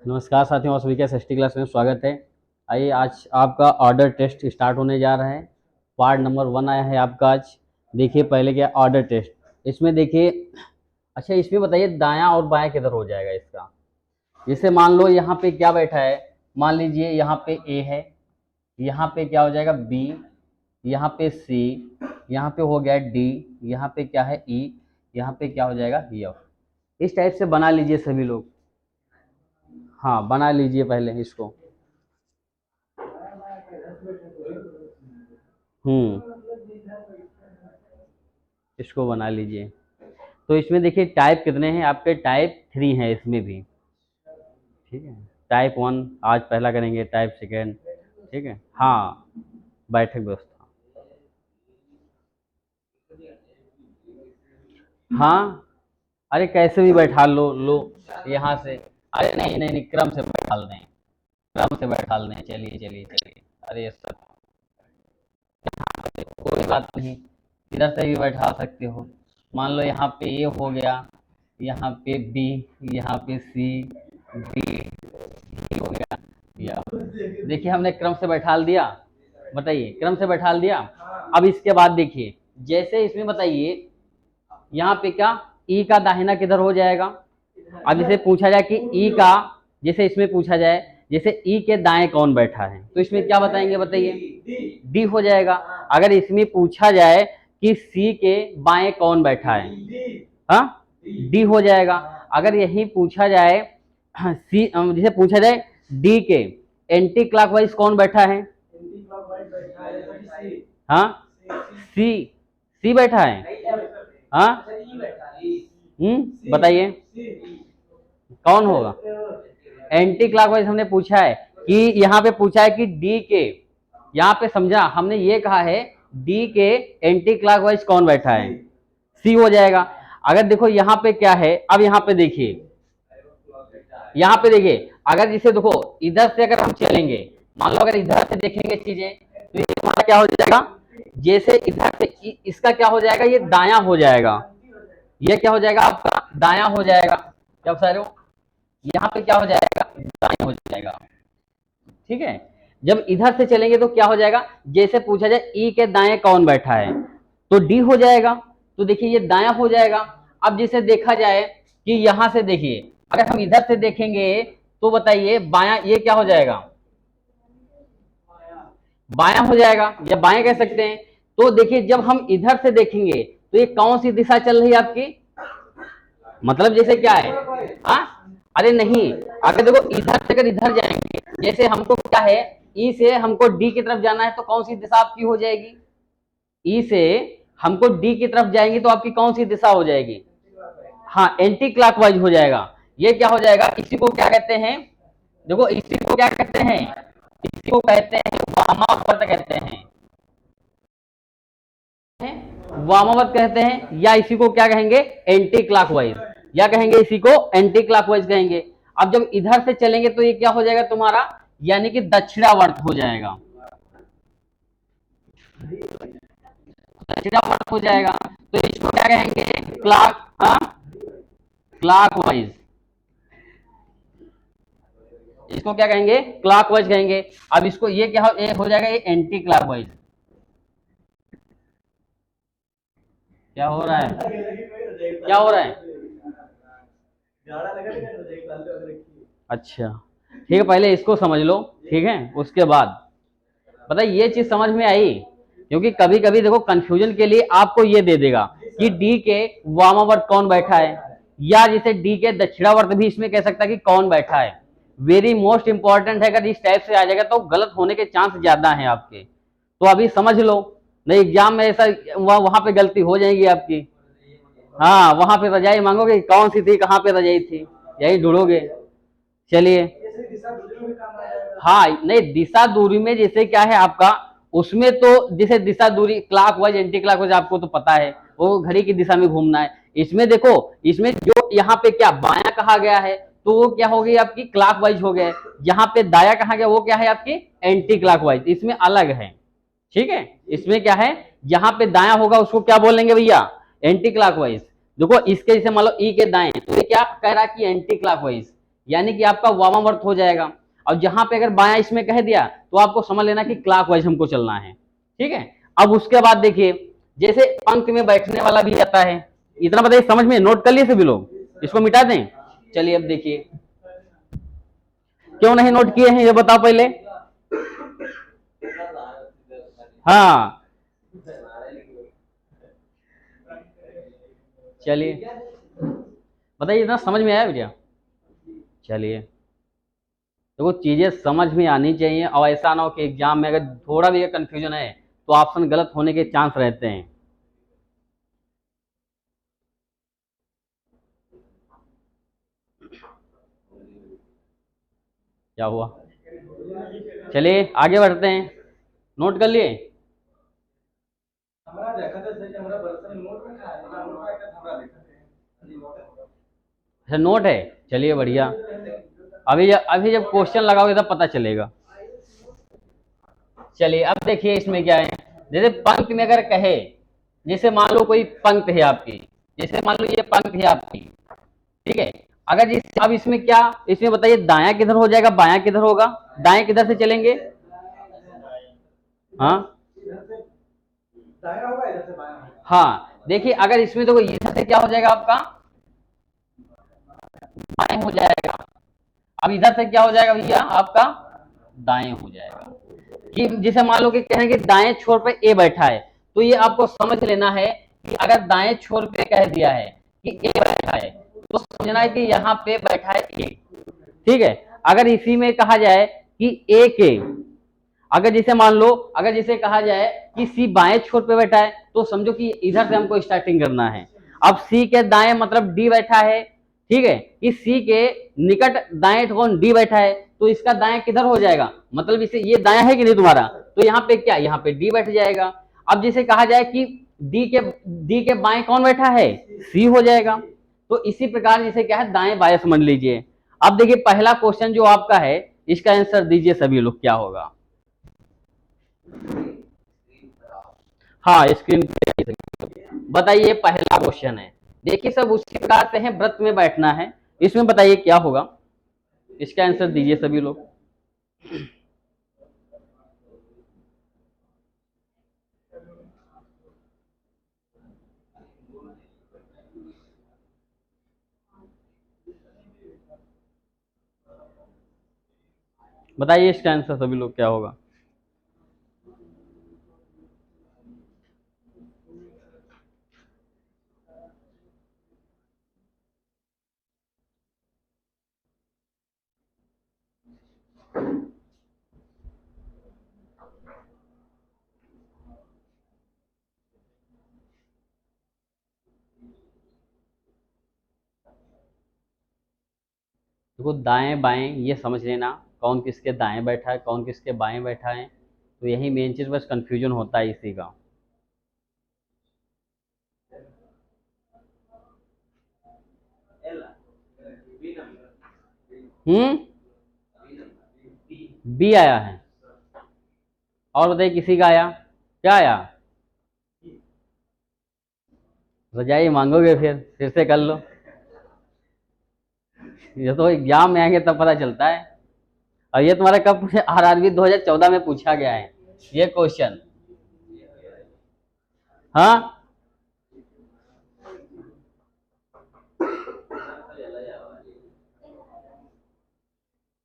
नमस्कार साथियों, आप सभी का एसटी क्लास में स्वागत है। आइए, आज आपका ऑर्डर टेस्ट स्टार्ट होने जा रहा है। पार्ट नंबर 1 आया है आपका आज। देखिए पहले क्या ऑर्डर टेस्ट। इसमें देखिए, अच्छा इसमें बताइए दायां और बायां किधर हो जाएगा इसका। जैसे मान लो यहाँ पे क्या बैठा है, मान लीजिए यहाँ पे ए है, यहाँ पे क्या हो जाएगा बी, यहाँ पे सी, यहाँ पे हो गया डी, यहाँ पे क्या है ई, यहाँ पे क्या हो जाएगा एफ। इस टाइप से बना लीजिए सभी लोग। हाँ बना लीजिए पहले इसको। इसको बना लीजिए। तो इसमें देखिए टाइप कितने हैं आपके, टाइप 3 हैं इसमें भी। ठीक है, टाइप 1 आज पहला करेंगे, टाइप सेकेंड। ठीक है, हाँ बैठक व्यवस्था। हाँ अरे कैसे भी बैठा लो यहाँ से। अरे नहीं नहीं नहीं, क्रम से बैठा दें, क्रम से बैठा दें। चलिए चलिए चलिए। अरे ये सब कोई बात नहीं, इधर से भी बैठा सकते हो। मान लो यहाँ पे ए हो गया, यहाँ पे बी, यहाँ पे सी, डी हो गया या। देखिए हमने क्रम से बैठा दिया। बताइए क्रम से बैठा दिया। अब इसके बाद देखिए, जैसे इसमें बताइए यहाँ पे क्या ई का दाहिना किधर हो जाएगा। अब जैसे पूछा जाए कि ई का, जैसे इसमें पूछा जाए जैसे ई के दाएं कौन बैठा है, तो इसमें क्या बताएंगे बताइए, डी हो जाएगा। अगर इसमें पूछा जाए कि सी के बाएं कौन बैठा है, हाँ डी हो जाएगा। अगर यही पूछा जाए सी, जैसे पूछा जाए डी के एंटी क्लॉकवाइज कौन बैठा है, हाँ सी, सी बैठा है, हाँ बताइए कौन होगा। एंटी क्लॉकवाइज हमने पूछा है कि यहाँ पे पूछा है कि डी के, यहाँ पे समझा हमने ये कहा है डी के एंटी क्लॉकवाइज कौन बैठा है, सी हो जाएगा। अगर देखो यहाँ पे क्या है, अब यहाँ पे देखिए, यहाँ पे देखिए अगर जिसे देखो इधर से अगर हम चलेंगे, मान लो अगर इधर से देखेंगे चीजें, तो ये हमारा क्या हो जाएगा, जैसे इधर से इसका क्या हो जाएगा, ये दायां हो जाएगा। ये क्या हो जाएगा आपका दायां हो जाएगा। क्या बता रहे हो, यहाँ पे क्या हो जाएगा दायां हो जाएगा। ठीक है, जब इधर से चलेंगे तो क्या हो जाएगा, जैसे पूछा जाए ई के दाएं कौन बैठा है, तो डी हो जाएगा। तो देखिए ये दायां हो जाएगा। अब जैसे देखा जाए कि यहां से देखिए, अगर हम इधर से देखेंगे तो बताइए बायां, ये क्या हो जाएगा बायां हो जाएगा, या बाएं कह सकते हैं। तो देखिए जब हम इधर से देखेंगे तो ये कौन सी दिशा चल रही है आपकी, मतलब जैसे क्या है, हाँ अरे नहीं, अगर देखो इधर से अगर इधर जाएंगे, जैसे हमको क्या है ई से हमको डी की तरफ जाना है, तो कौन सी दिशा आपकी हो जाएगी, ई से हमको डी की तरफ जाएंगे तो आपकी कौन सी दिशा हो जाएगी, हाँ एंटी क्लॉकवाइज हो जाएगा। ये क्या हो जाएगा, इसी को क्या कहते हैं, देखो इसी को क्या कहते हैं, इसी को कहते हैं वामावर्त कहते हैं, वामावर्त कहते हैं, या इसी को क्या कहेंगे एंटी क्लॉकवाइज, या कहेंगे इसी को एंटी क्लॉकवाइज कहेंगे। अब जब इधर से चलेंगे तो ये क्या हो जाएगा तुम्हारा, यानी कि दक्षिणावर्त हो जाएगा, दक्षिणावर्त हो जाएगा। तो इसको क्या कहेंगे क्लॉकवाइज, इसको क्या कहेंगे क्लॉकवाइज कहेंगे। अब इसको ये क्या हो जाएगा, ये एंटी क्लॉकवाइज। क्या हो रहा है, क्या हो रहा है, अच्छा ठीक है, पहले इसको समझ लो, ठीक है, उसके बाद पता ये चीज समझ में आई। क्योंकि कभी कभी देखो कंफ्यूजन के लिए आपको ये दे देगा कि डी के वामावर्त कौन बैठा है, या जैसे डी के दक्षिणावर्त भी इसमें कह सकता है कि कौन बैठा है। वेरी मोस्ट इंपॉर्टेंट है, अगर इस टाइप से आ जाएगा तो गलत होने के चांस ज्यादा हैं आपके, तो अभी समझ लो, नहीं एग्जाम में ऐसा वहां पे गलती हो जाएगी आपकी। हाँ, वहां पे रजाई मांगोगे, कौन सी थी, कहाँ पे रजाई थी, यही ढूंढोगे। चलिए, हाँ नहीं, दिशा दूरी में जैसे क्या है आपका, उसमें तो जैसे दिशा दूरी clock wise anti clock wise आपको तो पता है, वो घड़ी की दिशा में घूमना है। इसमें देखो, इसमें जो यहाँ पे क्या बायां कहा गया है, तो वो क्या हो गई आपकी क्लॉक वाइज हो गया। यहाँ पे दाया कहा गया, वो क्या है आपकी एंटी क्लॉक वाइज, इसमें अलग है। ठीक है, इसमें क्या है, यहाँ पे दाया होगा उसको क्या बोलेंगे भैया, एंटी क्लॉकवाइज। देखो इसके जैसे मान लो ई के दाएं, तो ये क्या कह रहा है कि एंटी क्लॉकवाइज, यानी कि आपका वामावर्त हो जाएगा। और जहां पे अगर बाया इसमें कह दिया, तो आपको समझ लेना कि क्लॉकवाइज हमको चलना है। ठीक है, अब उसके बाद देखिए, जैसे पंक्ति में बैठने वाला भी आता है, इतना बताइए, समझ में नोट कर लिए सभी लोग, इसको मिटा दें। चलिए अब देखिए, क्यों नहीं नोट किए हैं ये बताओ पहले। हाँ, चलिए बताइए, इतना समझ में आया भैया। चलिए, देखो चीजें समझ में आनी चाहिए, और ऐसा ना हो कि एग्जाम में अगर थोड़ा भी कंफ्यूजन है, तो ऑप्शन गलत होने के चांस रहते हैं। क्या हुआ, चलिए आगे बढ़ते हैं, नोट कर लिए। अच्छा नोट है, चलिए बढ़िया। अभी जब क्वेश्चन लगाओगे तब पता चलेगा। चलिए अब देखिए इसमें क्या है, जैसे पंक्ति में अगर कहे, जैसे मान लो कोई पंक्ति है आपकी, जैसे मान लो ये पंक्ति है आपकी, ठीक है। अगर जिस अब इसमें क्या, इसमें बताइए दायां किधर हो जाएगा, बायां किधर होगा, दाएं किधर से चलेंगे। हाँ, हाँ देखिए, अगर इसमें तो इधर से क्या हो जाएगा आपका, बाएं हो जाएगा। अब इधर से क्या हो जाएगा भैया आपका, दाएं हो जाएगा। कि जैसे मान लो कि कहें कि दाएं छोर पे ए बैठा है, तो ये आपको समझ लेना है कि अगर दाएं छोर पे कह दिया है कि ए बैठा है, तो समझना है कि यहाँ पे बैठा है ए। ठीक है, अगर इसी में कहा जाए कि ए के, अगर जैसे मान लो, अगर जैसे कहा जाए कि सी बाएं छोर पे बैठा है, तो समझो कि इधर से हमको स्टार्टिंग करना है। अब सी के दाएं मतलब डी बैठा है, ठीक है, इस सी के निकट दाएं कौन डी बैठा है, तो इसका दाएं किधर हो जाएगा, मतलब इसे ये दाया है कि नहीं तुम्हारा, तो यहाँ पे क्या, यहाँ पे डी बैठ जाएगा। अब जैसे कहा जाए कि डी के बाएं कौन बैठा है, सी हो जाएगा। तो इसी प्रकार जैसे क्या है, दाएं बाएं समझ लीजिए। अब देखिए पहला क्वेश्चन जो आपका है, इसका आंसर दीजिए सभी लोग, क्या होगा। हाँ स्क्रीन पे बताइए, पहला क्वेश्चन है। देखिए सब उसी प्रकार से है, व्रत में बैठना है। इसमें बताइए क्या होगा, इसका आंसर दीजिए सभी लोग। बताइए इसका आंसर सभी लोग क्या होगा। देखो दाएं बाएं ये समझ लेना, कौन किसके दाएं बैठा है, कौन किसके बाएं बैठा है, तो यही मेन चीज, बस कंफ्यूजन होता है इसी का। हम्म, बी आया है, और बताइए किसी का आया, क्या आया, रजाई मांगोगे फिर से कर लो। ये तो एग्जाम में आएंगे तब पता चलता है। और ये तुम्हारा कब पूछे, आरआरबी 2014 में पूछा गया है ये क्वेश्चन। हाँ,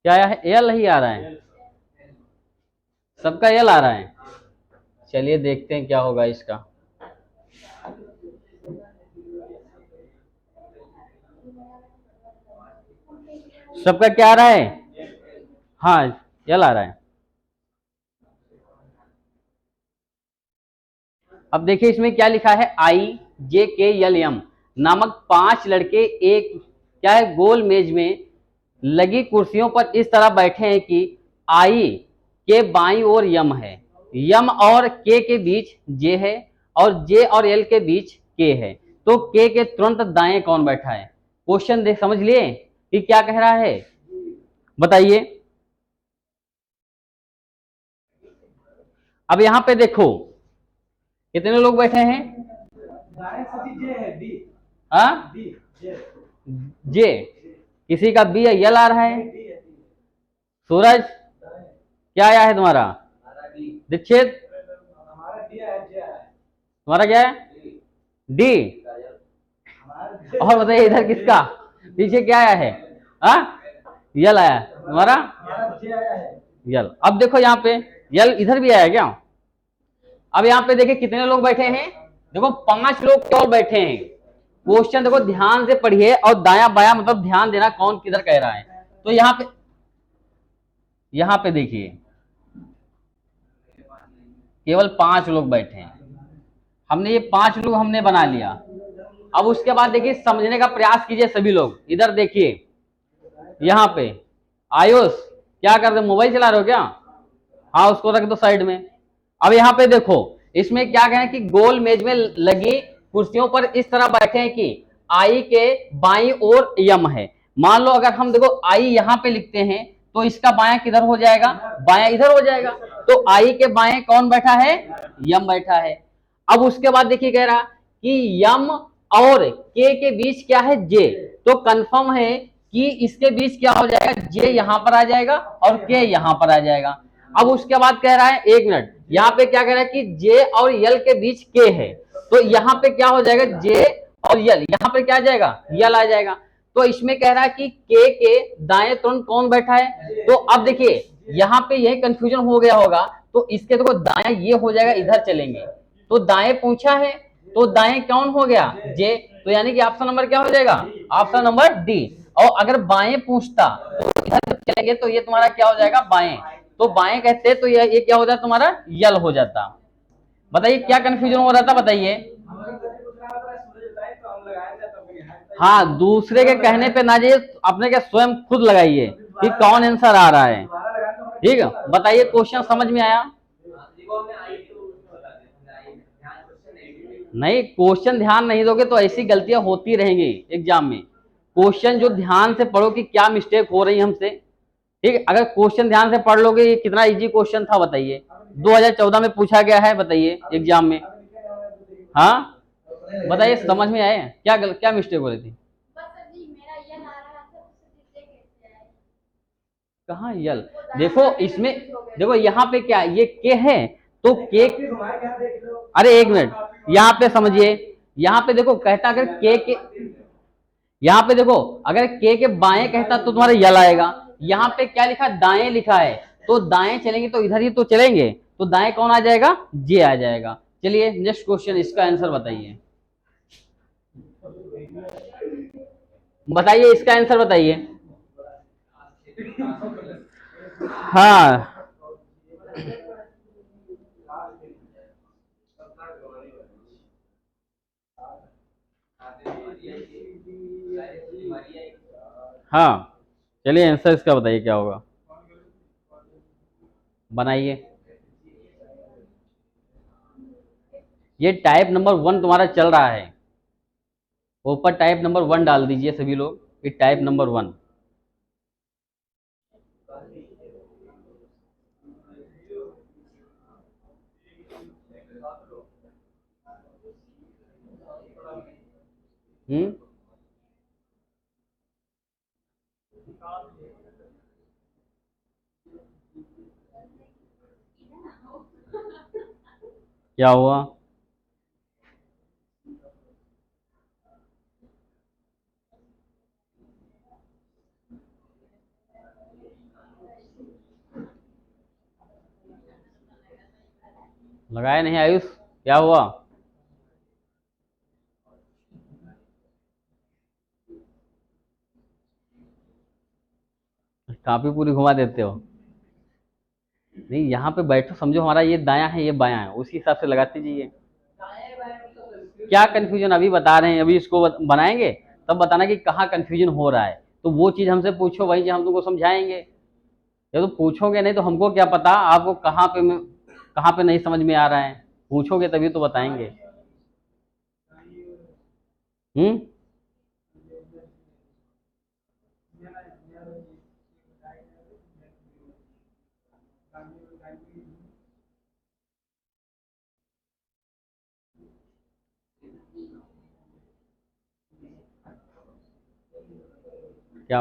क्या आया है, एल ही आ रहा है, सबका एल आ रहा है। चलिए देखते हैं क्या होगा इसका। सबका क्या आ रहा है, हाँ एल आ रहा है। अब देखिए इसमें क्या लिखा है, आई जे के एल एम। नामक 5 लड़के एक क्या है गोल मेज में लगी कुर्सियों पर इस तरह बैठे हैं कि आई के बाईं ओर यम है, यम और के बीच जे है और जे और एल के बीच के है। तो के तुरंत दाएं कौन बैठा है? क्वेश्चन देख समझ लिए कि क्या कह रहा है, बताइए। अब यहां पे देखो कितने लोग बैठे हैं? हाँ जे, किसी का बी है, यल आ रहा है। सूरज क्या आया है तुम्हारा? दीक्षित तुम्हारा क्या है? डी। और बताइए इधर किसका पीछे क्या आया है? हाँ यल आया तुम्हारा? यल। अब देखो यहाँ पे यल इधर भी आया क्या? अब यहाँ पे देखिए कितने लोग बैठे हैं? देखो 5 लोग केवल बैठे हैं। क्वेश्चन देखो ध्यान से पढ़िए और दाया बाया मतलब ध्यान देना कौन किधर कह रहा है। तो यहाँ पे देखिए केवल 5 लोग बैठे हैं। हमने ये 5 लोग हमने बना लिया। अब उसके बाद देखिए समझने का प्रयास कीजिए सभी लोग। इधर देखिए यहाँ पे आयुष क्या कर रहे, मोबाइल चला रहे हो क्या? हाँ उसको रख दो साइड में। अब यहाँ पे देखो इसमें क्या कहें कि गोल मेज में लगी कुर्सियों पर इस तरह बैठे हैं कि आई के बाईं ओर यम है। मान लो अगर हम देखो आई यहाँ पे लिखते हैं तो इसका बायां किधर हो जाएगा? बायां इधर हो जाएगा। तो आई के बाएं कौन बैठा है? यम बैठा है। अब उसके बाद देखिए कह रहा कि यम और के बीच क्या है? जे। तो कंफर्म है कि इसके बीच क्या हो जाएगा? जे यहां पर आ जाएगा और के यहां पर आ जाएगा। अब उसके बाद कह रहा है 1 मिनट, यहाँ पे क्या कह रहा है कि जे और यल के बीच के है। तो यहाँ पे क्या हो जाएगा? जे और यल, यहाँ पे क्या आ जाएगा? यल आ जाएगा। तो इसमें कह रहा है कि के दाएं तुरंत कौन बैठा है? तो अब देखिए यहाँ पे यही कंफ्यूजन हो गया होगा। तो इसके देखो दाएं ये हो जाएगा, इधर चलेंगे तो दाएं पूछा है तो दाएं कौन हो गया? जे। तो यानी कि ऑप्शन नंबर क्या हो जाएगा? Option number D. और अगर बाएं पूछता तो इधर चलेंगे तो ये तुम्हारा क्या हो जाएगा? बाएं। तो बाएं कहते तो ये क्या हो जाता तुम्हारा? यल हो जाता। बताइए क्या कंफ्यूजन हो रहा था, बताइए। हाँ दूसरे के कहने पे ना जाइए, अपने के स्वयं खुद लगाइए कि कौन आंसर आ रहा है। ठीक है बताइए क्वेश्चन समझ में आया? नहीं क्वेश्चन ध्यान नहीं दोगे तो ऐसी गलतियां होती रहेंगी एग्जाम में। क्वेश्चन जो ध्यान से पढ़ो कि क्या मिस्टेक हो रही है हमसे। ठीक है अगर क्वेश्चन ध्यान से पढ़ लोगे, ये कितना इजी क्वेश्चन था बताइए, 2014 में पूछा गया है, बताइए एग्जाम में। हाँ बताइए समझ में आए क्या क्या मिस्टेक हो रही थी? कहाँ यल? देखो इसमें देखो यहाँ पे क्या ये के है तो के। अरे 1 मिनट यहाँ पे समझिए, यहाँ पे देखो कहता अगर के यहाँ पे देखो अगर के बाएं कहता तो तुम्हारा यल आएगा। यहाँ पे क्या लिखा? दाएं लिखा है। तो दाएं चलेंगे तो इधर ही तो चलेंगे, तो दाएं कौन आ जाएगा? जे आ जाएगा। चलिए नेक्स्ट क्वेश्चन, इसका आंसर बताइए। बताइए इसका आंसर बताइए। हाँ हाँ चलिए आंसर इसका बताइए क्या होगा, बनाइए। ये टाइप नंबर 1 तुम्हारा चल रहा है, ऊपर टाइप नंबर 1 डाल दीजिए सभी लोग, ये टाइप नंबर 1। क्या हुआ? लगाया नहीं आयुष, क्या हुआ? काफी पूरी घुमा देते हो। नहीं यहाँ पे बैठो, समझो हमारा ये दायां है ये बायां है, उसी हिसाब से लगाते जाइए। क्या कंफ्यूजन अभी बता रहे हैं, अभी इसको बनाएंगे तब बताना कि कहाँ कंफ्यूजन हो रहा है। तो वो चीज हमसे पूछो, वही चीज हम तुमको समझाएंगे। ये तो पूछोगे नहीं तो हमको क्या पता आपको कहाँ पे नहीं समझ में आ रहा है। पूछोगे तभी तो बताएंगे। हम्म। क्या,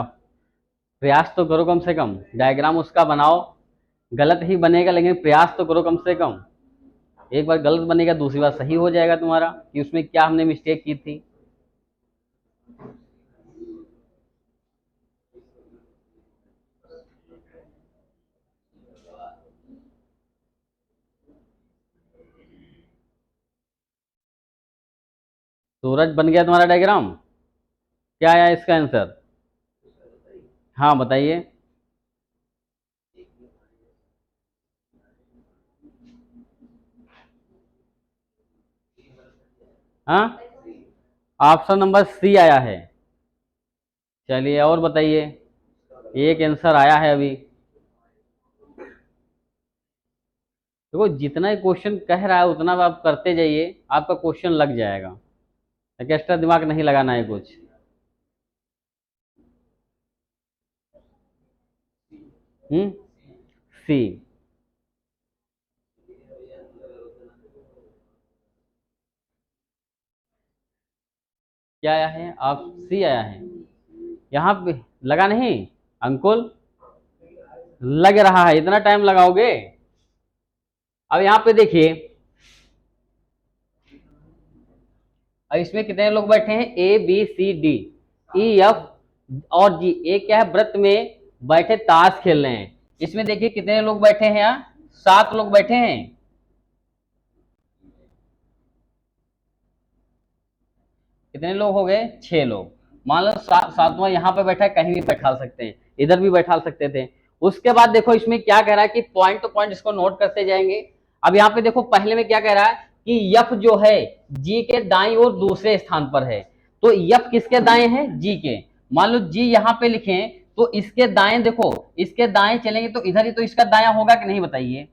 प्रयास तो करो कम से कम, डायग्राम उसका बनाओ। गलत ही बनेगा लेकिन प्रयास तो करो कम से कम। एक बार गलत बनेगा दूसरी बार सही हो जाएगा तुम्हारा कि उसमें क्या हमने मिस्टेक की थी। सूरज बन गया तुम्हारा डायग्राम। क्या आया इसका आंसर? हाँ बताइए। हाँ, ऑप्शन नंबर सी आया है। चलिए और बताइए। एक आंसर आया है अभी। देखो जितना ही क्वेश्चन कह रहा है उतना आप करते जाइए, आपका क्वेश्चन लग जाएगा। एक्स्ट्रा दिमाग नहीं लगाना है कुछ। सी। क्या आया है? आप सी आया है। यहाँ पे लगा नहीं अंकुल? लग रहा है, इतना टाइम लगाओगे? अब यहाँ पे देखिए, अब इसमें कितने लोग बैठे हैं? A B C D E F और जी। ए क्या है? व्रत में बैठे ताश खेल रहे हैं। इसमें देखिए कितने लोग बैठे हैं यहाँ? 7 लोग बैठे हैं। कितने लोग हो गए? 6 लोग। मान लो सातवां यहाँ पे बैठा है, कहीं भी बैठा सकते हैं, इधर भी बैठा सकते थे। उसके बाद देखो इसमें क्या कह रहा है कि पॉइंट टू पॉइंट इसको नोट करते जाएंगे। अब यहाँ पे देखो पहले में क्या कह रहा है कि यफ जो है जी के दाईं ओर दूसरे स्थान पर है। तो यफ किसके दाएं है? जी के। मान लो जी यहाँ पे लिखे तो इसके दाएं, देखो इसके दाएं चलेंगे तो इधर ही तो इसका दाया होगा कि नहीं बताइए।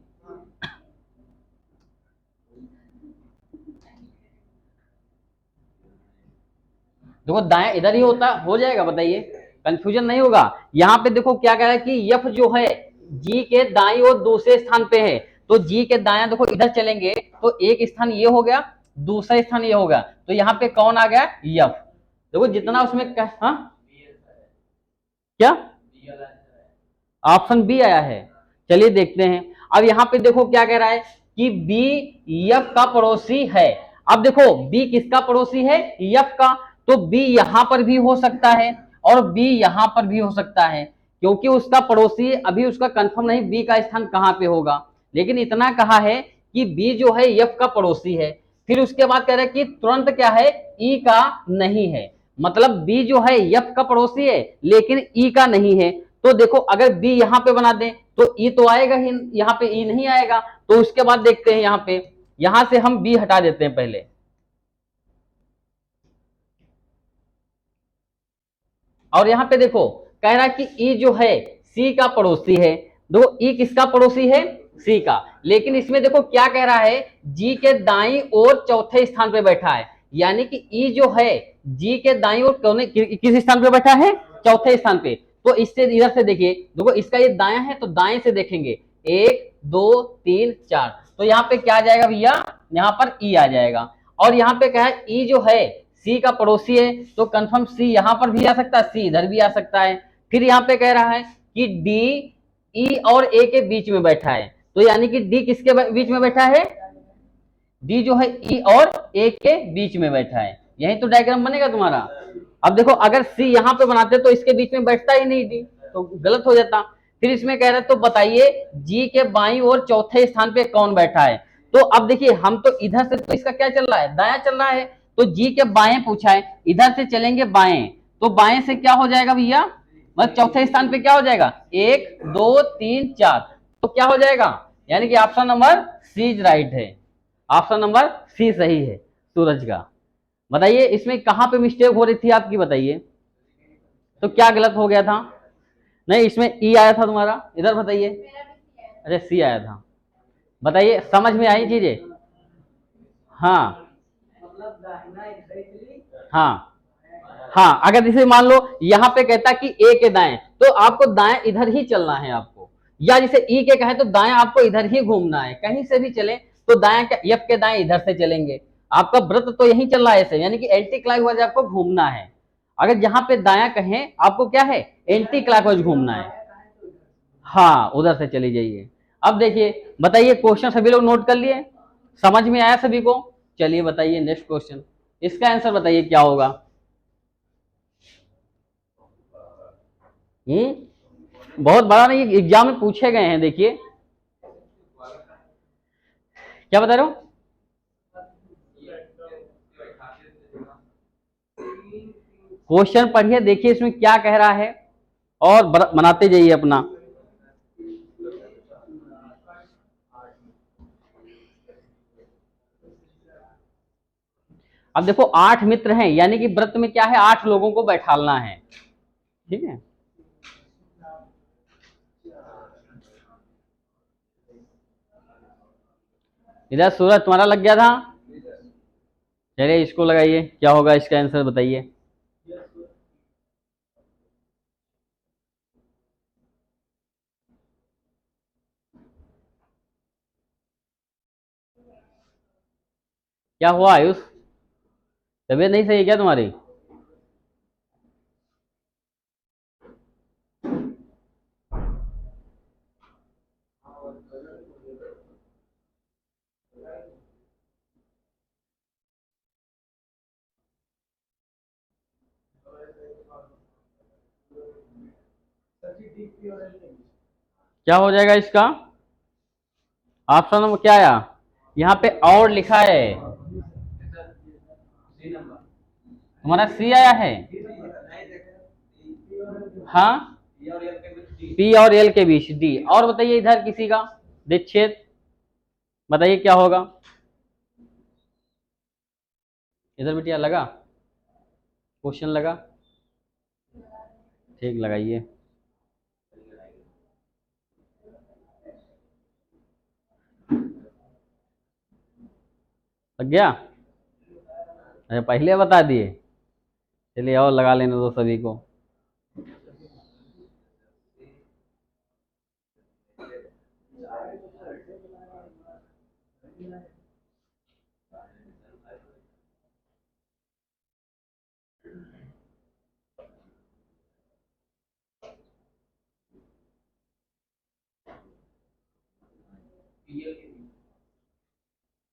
देखो दाएं इधर ही होता हो जाएगा, बताइए कंफ्यूजन नहीं होगा। यहाँ पे देखो क्या कह रहा है कि यफ जो है जी के दाईं और दूसरे स्थान पे है। तो जी के दाया देखो इधर चलेंगे तो एक स्थान ये हो गया, दूसरा स्थान ये हो गया, तो यहाँ पे कौन आ गया? यफ। देखो जितना उसमें हाँ क्या ऑप्शन बी आया है? चलिए देखते हैं। अब यहाँ पे देखो क्या कह रहा है कि बी यफ का पड़ोसी है। अब देखो बी किसका पड़ोसी है? यफ का। तो बी यहां पर भी हो सकता है और बी यहां पर भी हो सकता है, क्योंकि उसका पड़ोसी अभी उसका कंफर्म नहीं बी का स्थान कहां पे होगा। लेकिन इतना कहा है कि बी जो है यफ का पड़ोसी है। फिर उसके बाद कह रहा है कि तुरंत क्या है? ई का नहीं है। मतलब बी जो है यफ का पड़ोसी है लेकिन ई का नहीं है। तो देखो अगर बी यहां पे बना दें तो ई तो आएगा ही, यहाँ पे ई नहीं आएगा। तो उसके बाद देखते हैं यहाँ पे, यहां से हम बी हटा देते हैं पहले। और यहाँ पे देखो कह रहा है कि ई जो है सी का पड़ोसी है। देखो ई किसका पड़ोसी है? सी का। लेकिन इसमें देखो क्या कह रहा है, जी के दाईं ओर चौथे स्थान पे बैठा है। यानी कि ई जो है जी के दाईं ओर किस स्थान पे बैठा है? चौथे स्थान पे। तो इससे इधर से देखिए, देखो इसका ये दाया है तो दाएं से देखेंगे 1 2 3 4, तो यहाँ पे क्या आ जाएगा भैया? यहाँ पर ई आ जाएगा। और यहाँ पे क्या है? ई जो है सी का पड़ोसी है तो कंफर्म सी यहां पर भी आ सकता है, सी इधर भी आ सकता है। फिर यहाँ पे कह रहा है कि डी ई और ए के बीच में बैठा है। तो यानी कि डी किसके बीच में बैठा है? डी जो है ई और ए के बीच में बैठा है। यही तो डायग्राम बनेगा तुम्हारा। अब देखो अगर सी यहां पे बनाते तो इसके बीच में बैठता ही नहीं डी, तो गलत हो जाता। फिर इसमें कह रहे तो बताइए जी के बाईं ओर चौथे स्थान पे कौन बैठा है? तो अब देखिए हम तो इधर से तो इसका क्या चल रहा है? दाया चल रहा है। तो जी के बाएं पूछा है, इधर से चलेंगे बाएं, तो बाएं से क्या हो जाएगा भैया? मतलब चौथे स्थान पे क्या हो जाएगा? 1 2 3 4, तो क्या हो जाएगा? यानी कि option number C is right है। ऑप्शन नंबर सी सही है सूरज का। बताइए इसमें कहाँ पे मिस्टेक हो रही थी आपकी, बताइए तो क्या गलत हो गया था। नहीं इसमें ई आया था तुम्हारा, इधर बताइए। अरे सी आया था, बताइए समझ में आई चीजें। हाँ हाँ हाँ, अगर जैसे मान लो यहाँ पे कहता कि ए के दाएं, तो आपको दाएं इधर ही चलना है आपको, या जैसे ई के कहे तो दाएं आपको इधर ही घूमना है, कहीं से भी चले तो दाएं एफ के दाएं इधर से चलेंगे, आपका व्रत तो यही चल रहा है ऐसे, यानी कि एंटी क्लॉकवाइज आपको घूमना है। अगर यहाँ पे दाया कहें आपको क्या है, एंटी क्लॉकवाइज घूमना है। हाँ उधर से चली जाइए। अब देखिए बताइए क्वेश्चन सभी लोग नोट कर लिए, समझ में आया सभी को। चलिए बताइए नेक्स्ट क्वेश्चन, इसका आंसर बताइए क्या होगा। बहुत बड़ा नहीं, एग्जाम में पूछे गए हैं, देखिए क्या बता रहे हो। क्वेश्चन पढ़िए, देखिए इसमें क्या कह रहा है और बनाते जाइए अपना। अब देखो 8 मित्र हैं, यानी कि व्रत में क्या है, 8 लोगों को बैठालना है, ठीक है। इधर सूरज तुम्हारा लग गया था, चलिए इसको लगाइए, क्या होगा इसका आंसर बताइए। क्या हुआ आयुष, तबीयत नहीं सही है क्या तुम्हारी। क्या हो जाएगा इसका ऑप्शन नंबर क्या आया, यहाँ पे और लिखा है, तुम्हारा सी आया है। हाँ पी और एल के बीच डी, और बताइए इधर किसी का विच्छेद, बताइए क्या होगा। इधर बिटिया लगा, क्वेश्चन लगा, ठीक लगाइए। लग गया, अरे पहले बता दिए, चलिए और लगा लेने दो सभी को।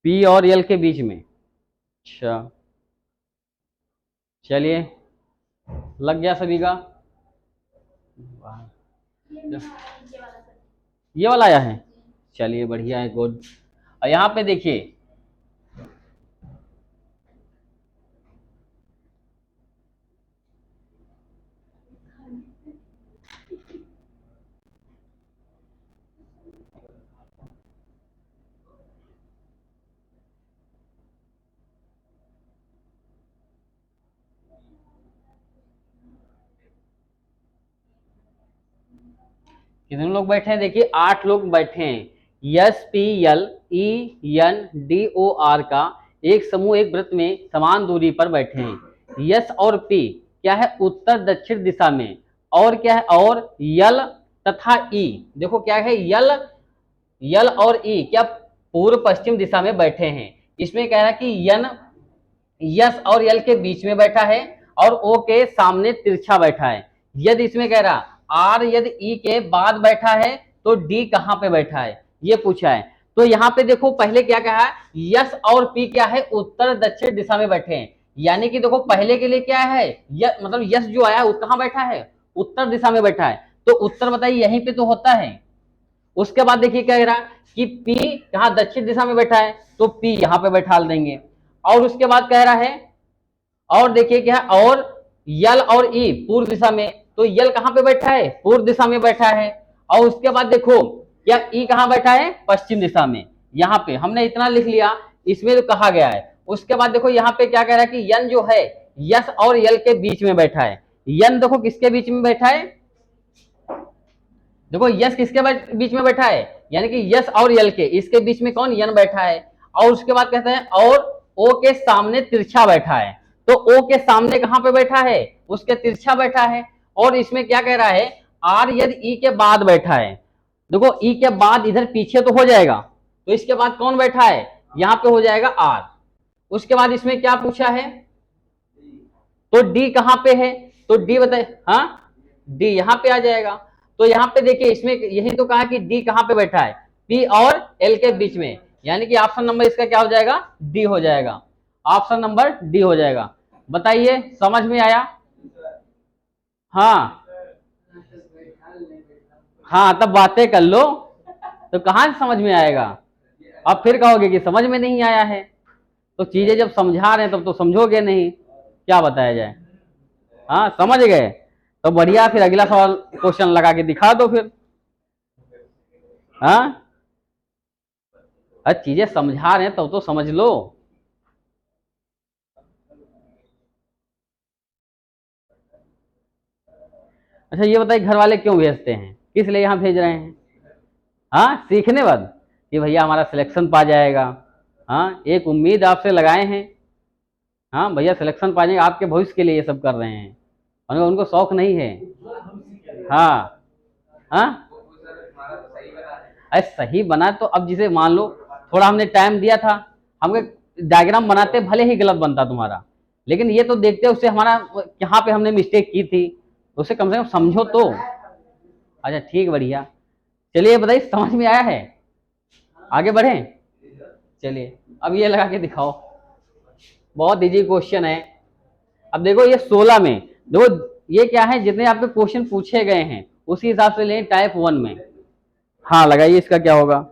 पी और एल के बीच में, अच्छा चलिए लग गया सभी का। ये वाला आया है, चलिए बढ़िया है, गुड। और यहाँ पे देखिए कितने लोग बैठे हैं, देखिए 8 लोग बैठे हैं। S P L E N D O R का एक समूह एक वृत्त में समान दूरी पर बैठे हैं। यस और पी क्या है, उत्तर दक्षिण दिशा में, और क्या है, और यल तथा ई, देखो क्या है, यल यल और ई क्या पूर्व पश्चिम दिशा में बैठे हैं। इसमें कह रहा है कि यन यस और यल के बीच में बैठा है और ओ के सामने तिरछा बैठा है। यदि इसमें कह रहा आर यदि ई के बाद बैठा है तो डी कहां पे बैठा है, ये पूछा है। तो यहाँ पे देखो पहले क्या कहा है, यस और पी क्या है, उत्तर दक्षिण दिशा में बैठे हैं, यानी कि देखो पहले के लिए क्या है, मतलब यस जो आया वो कहां बैठा है, उत्तर दिशा में बैठा है, तो उत्तर बताइए यहीं पे तो होता है। उसके बाद देखिए क्या कह रहा कि पी कहां दक्षिण दिशा में बैठा है, तो पी यहां पे बैठा देंगे। और उसके बाद कह रहा है, और देखिए क्या है, और यल और ई पूर्व दिशा में, तो यल कहां पे बैठा है, पूर्व दिशा में बैठा है। और उसके बाद देखो क्या ई कहां बैठा है, पश्चिम दिशा में। यहाँ पे हमने इतना लिख लिया, इसमें तो कहा गया है उसके बाद देखो यहाँ पे क्या कह रहा है कि यन जो है यस और यल के बीच में बैठा है। यन देखो किसके बीच में बैठा है, देखो यस किसके बीच में बैठा है, यानी कि यस और यल के, इसके बीच में कौन, यन बैठा है। और उसके बाद कहते हैं और ओ के सामने तिरछा बैठा है। तो ओ के सामने कहां पे बैठा है, उसके तिरछा बैठा है। और इसमें क्या कह रहा है, आर यदि ई के बाद बैठा है। देखो ई के बाद इधर पीछे तो हो जाएगा, तो इसके बाद कौन बैठा है, यहां पे हो जाएगा आर। उसके बाद इसमें क्या पूछा है, तो डी कहां पे है, तो डी बताए, हाँ डी यहां पे आ जाएगा। तो यहां पे देखिए इसमें यही तो कहा कि डी कहां पे बैठा है, पी और एल के बीच में, यानी कि ऑप्शन नंबर इसका क्या हो जाएगा, डी हो जाएगा। ऑप्शन नंबर डी हो जाएगा। बताइए समझ में आया। हाँ हाँ, तब बातें कर लो तो कहां से समझ में आएगा। अब फिर कहोगे कि समझ में नहीं आया है, तो चीजें जब समझा रहे हैं तब तो समझोगे नहीं, क्या बताया जाए। हाँ समझ गए, तो बढ़िया, फिर अगला सवाल क्वेश्चन लगा के दिखा दो फिर। हाँ चीजें समझा रहे हैं तब तो समझ लो। अच्छा ये बताइए, घर वाले क्यों भेजते हैं, किस लिए यहाँ भेज रहे हैं। हाँ सीखने बाद कि भैया हमारा सिलेक्शन पा जाएगा। हाँ एक उम्मीद आपसे लगाए हैं, हाँ भैया सिलेक्शन पा जाएंगे, आपके भविष्य के लिए ये सब कर रहे हैं, और उनको शौक नहीं है। हाँ हाँ अरे सही बना तो अब जिसे मान लो थोड़ा हमने टाइम दिया था, हमको डायग्राम बनाते भले ही गलत बनता तुम्हारा, लेकिन ये तो देखते उससे हमारा यहाँ पे हमने मिस्टेक की थी, उसे कम से कम समझो तो। अच्छा ठीक बढ़िया, चलिए बताइए समझ में आया है, आगे बढ़े। चलिए अब ये लगा के दिखाओ, बहुत इजी क्वेश्चन है। अब देखो ये 16 में देखो ये क्या है, जितने आपके क्वेश्चन पूछे गए हैं उसी हिसाब से लें टाइप 1 में। हाँ लगाइए इसका क्या होगा।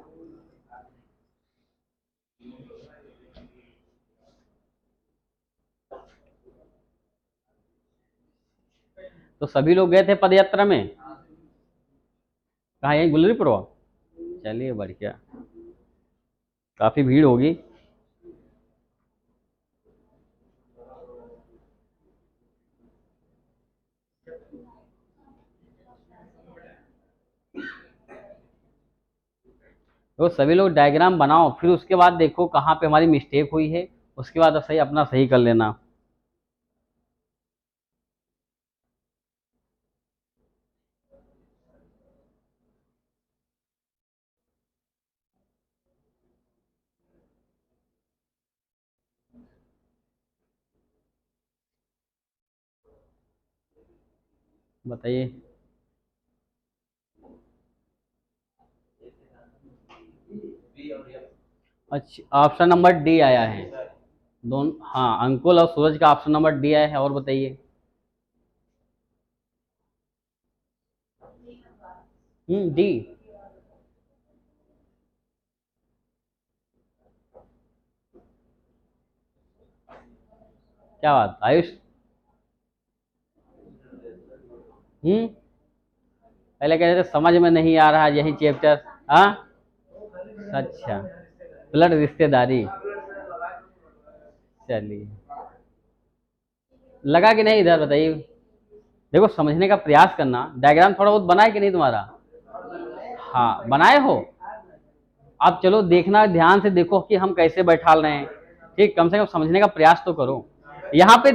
तो सभी लोग गए थे पद यात्रा में, कहा यही गुलरीपुरवा। चलिए बढ़िया, काफी भीड़ होगी। तो सभी लोग डायग्राम बनाओ, फिर उसके बाद देखो कहाँ पे हमारी मिस्टेक हुई है, उसके बाद सही अपना सही कर लेना। बताइए। अच्छा ऑप्शन नंबर डी आया है, दोनों, हाँ अंकुल और सूरज का ऑप्शन नंबर डी आया है। और बताइए। डी। क्या बात आयुष, पहले कह रहे थे समझ में नहीं आ रहा यही चैप्टर। हाँ अच्छा, ब्लड रिश्तेदारी, चलिए लगा कि नहीं इधर बताइए। देखो समझने का प्रयास करना, डायग्राम थोड़ा बहुत बनाए कि नहीं तुम्हारा, हाँ बनाए हो। अब चलो देखना, ध्यान से देखो कि हम कैसे बैठा रहे हैं, ठीक, कम से कम समझने का प्रयास तो करो। यहाँ पे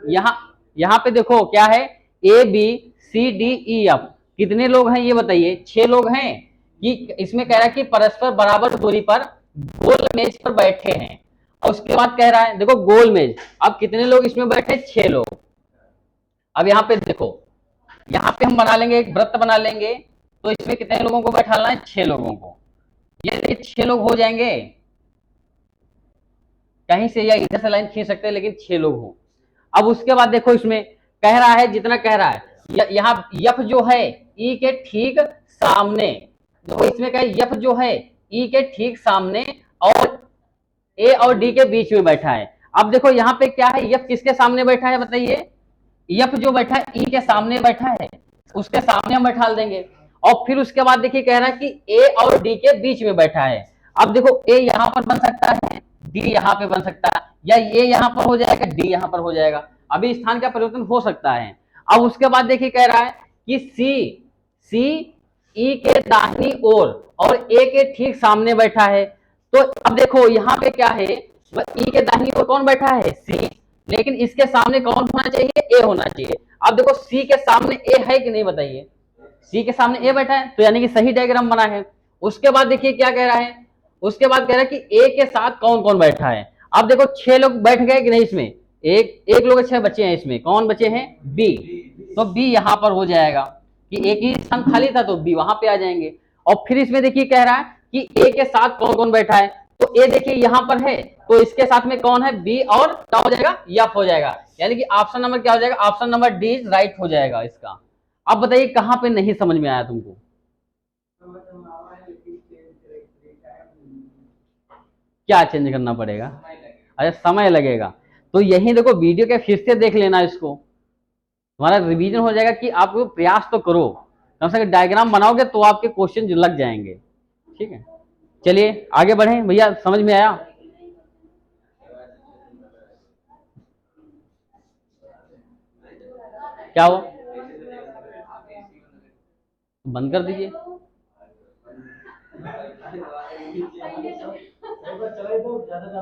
यहाँ यहाँ पे देखो क्या है, A B C D E F, कितने लोग हैं ये बताइए, 6 लोग हैं। कि इसमें कह रहा है कि परस्पर बराबर दूरी पर गोल मेज पर बैठे हैं, और उसके बाद कह रहा है देखो गोल मेज, अब कितने लोग इसमें बैठे, 6 लोग। अब यहाँ पे देखो, यहाँ पे हम बना लेंगे एक वृत्त बना लेंगे, तो इसमें कितने लोगों को बैठाना है, 6 लोगों को। ये 6 लोग हो जाएंगे, कहीं से या इधर से लाइन खींच सकते हैं, लेकिन 6 लोग हो। अब उसके बाद देखो इसमें कह रहा है, जितना कह रहा है यहाँ यफ जो है ई के ठीक सामने, देखो इसमें क्या है, यफ जो है ई के ठीक सामने और ए और डी के बीच में बैठा है। अब देखो यहाँ पे क्या है, यफ किसके सामने बैठा है बताइए, यफ जो बैठा है ई के सामने बैठा है, उसके सामने हम बैठा देंगे। और फिर उसके बाद देखिए कह रहा है कि ए और डी के बीच में बैठा है। अब देखो ए यहां पर बन सकता है, डी यहाँ पे बन सकता है, या ये यहाँ पर हो जाएगा, डी यहाँ पर हो जाएगा। अभी स्थान का परिवर्तन हो सकता है। अब उसके बाद देखिए कह रहा है कि सी ई के दाहिनी ओर और ए के ठीक सामने बैठा है। तो अब देखो यहाँ पे क्या है, ई के दाहिनी ओर कौन बैठा है, सी, लेकिन इसके सामने कौन होना चाहिए, ए होना चाहिए। अब देखो सी के सामने ए है कि नहीं बताइए, सी के सामने ए बैठा है, तो यानी कि सही डायग्राम बना है। उसके बाद देखिए क्या कह रहा है, उसके बाद कह रहा है कि ए के साथ कौन कौन बैठा है। अब देखो 6 लोग बैठ गए कि नहीं इसमें, एक लोग 6 बचे हैं इसमें, कौन बचे हैं, बी, तो बी यहां पर हो जाएगा कि एक ही स्थान खाली था तो बी वहां पे आ जाएंगे। और फिर इसमें देखिए कह रहा है कि ए के साथ कौन कौन बैठा है, तो ए देखिए यहां पर है, तो इसके साथ में कौन है, बी, और क्या हो जाएगा, एफ हो जाएगा। यानी कि ऑप्शन नंबर क्या हो जाएगा, option number D is right हो जाएगा इसका। अब बताइए कहां पे नहीं समझ में आया तुमको, क्या चेंज करना पड़ेगा, अच्छा समय लगेगा। तो यही देखो वीडियो के फिर से देख लेना इसको, तुम्हारा रिवीजन हो जाएगा कि आप प्रयास तो करो, कम से कम डायग्राम बनाओगे तो आपके क्वेश्चन लग जाएंगे। ठीक है, चलिए आगे बढ़े भैया, समझ में आया, क्या हो, बंद कर दीजिए।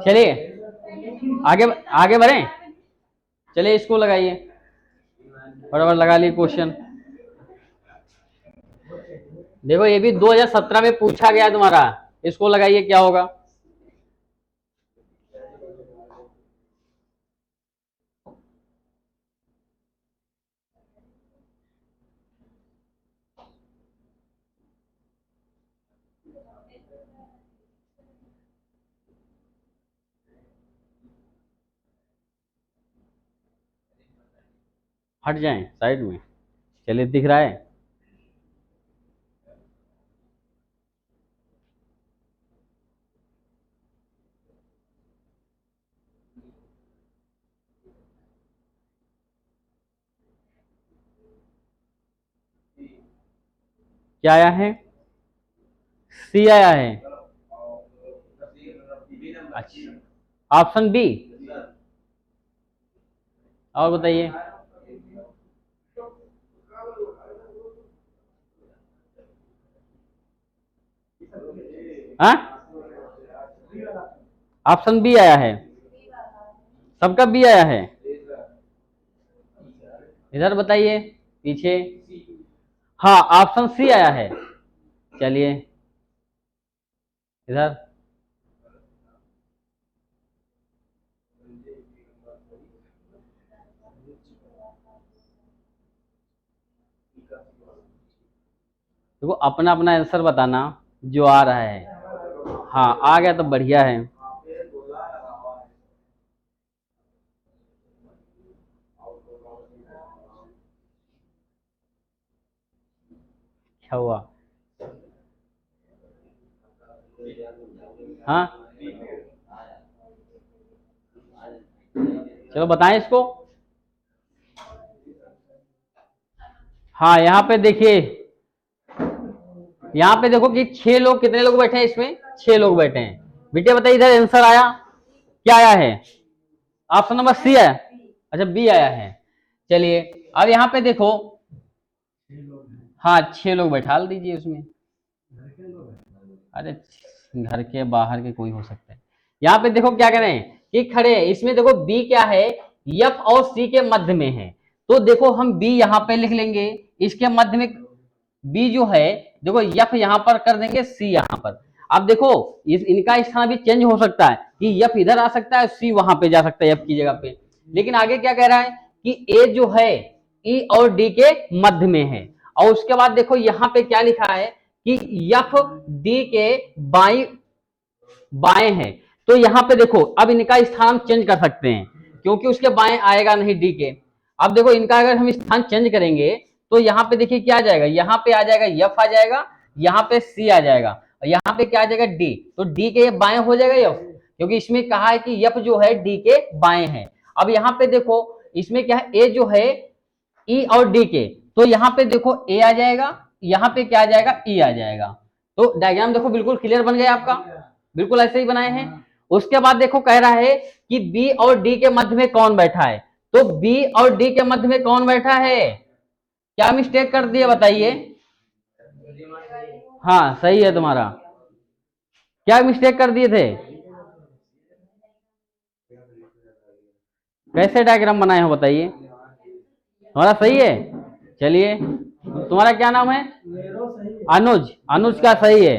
चलिए आगे आगे बढ़े, चलिए इसको लगाइए, बराबर लगा लिए क्वेश्चन। देखो ये भी 2017 में पूछा गया तुम्हारा, इसको लगाइए क्या होगा, हट जाएं साइड में, चलिए दिख रहा है, क्या आया है, सी आया है, अच्छा ऑप्शन बी, और बताइए, हाँ ऑप्शन बी आया है, सबका बी आया है, इधर बताइए पीछे, हाँ ऑप्शन सी आया है, चलिए इधर, देखो अपना अपना आंसर बताना जो आ रहा है, हाँ आ गया तो बढ़िया है, क्या हुआ, हाँ चलो बताएं इसको, हाँ यहाँ पे देखिए, यहाँ पे देखो कि 6 लोग, कितने लोग बैठे हैं इसमें, 6 लोग बैठे हैं। बेटे बताइए इधर आंसर आया, क्या आया है, ऑप्शन नंबर सी है, अच्छा बी आया है। चलिए अब यहाँ पे देखो, हाँ 6 लोग बैठा दीजिए उसमें, अरे घर के बाहर के कोई हो सकते हैं। यहाँ पे देखो क्या करें कि खड़े हैं, इसमें देखो बी क्या है, एफ और सी के मध्य में है, तो देखो हम बी यहाँ पे लिख लेंगे, इसके मध्य में बी जो है, देखो एफ यहाँ पर कर देंगे, सी यहाँ पर। अब देखो इनका स्थान भी चेंज हो सकता है कि एफ इधर आ सकता है, सी वहां पे जा सकता है एफ की जगह पे, लेकिन आगे क्या कह रहा है कि ए जो है ई और डी के मध्य में है। और उसके बाद देखो यहाँ पे क्या लिखा है कि एफ डी के बाएं है, तो यहाँ पे देखो अब इनका स्थान हम चेंज कर सकते हैं, क्योंकि उसके बाएं आएगा नहीं डी के। अब देखो इनका अगर हम स्थान चेंज करेंगे तो यहाँ पे देखिए क्या आ जाएगा, यहाँ पे आ जाएगा एफ आ जाएगा, यहाँ पे सी आ जाएगा, और यहाँ पे क्या आ जाएगा डी, तो डी के बाएं हो जाएगा एफ, क्योंकि इसमें कहा है कि एफ जो है डी के बाएं है। अब यहाँ पे देखो इसमें क्या है, ए जो है ई और डी के, तो यहाँ पे देखो ए आ जाएगा, यहाँ पे क्या आ जाएगा, ई आ जाएगा। तो डायग्राम देखो बिल्कुल क्लियर बन गया आपका, बिल्कुल ऐसे ही बनाए हैं। उसके बाद देखो कह रहा है कि बी और डी के मध्य में कौन बैठा है, तो बी और डी के मध्य में कौन बैठा है, क्या मिस्टेक कर दिए बताइए। हाँ सही है तुम्हारा, क्या मिस्टेक कर दिए थे, कैसे डायग्राम बनाए हो बताइए, तुम्हारा सही है। चलिए तुम्हारा क्या नाम है, अनुज, अनुज का सही है।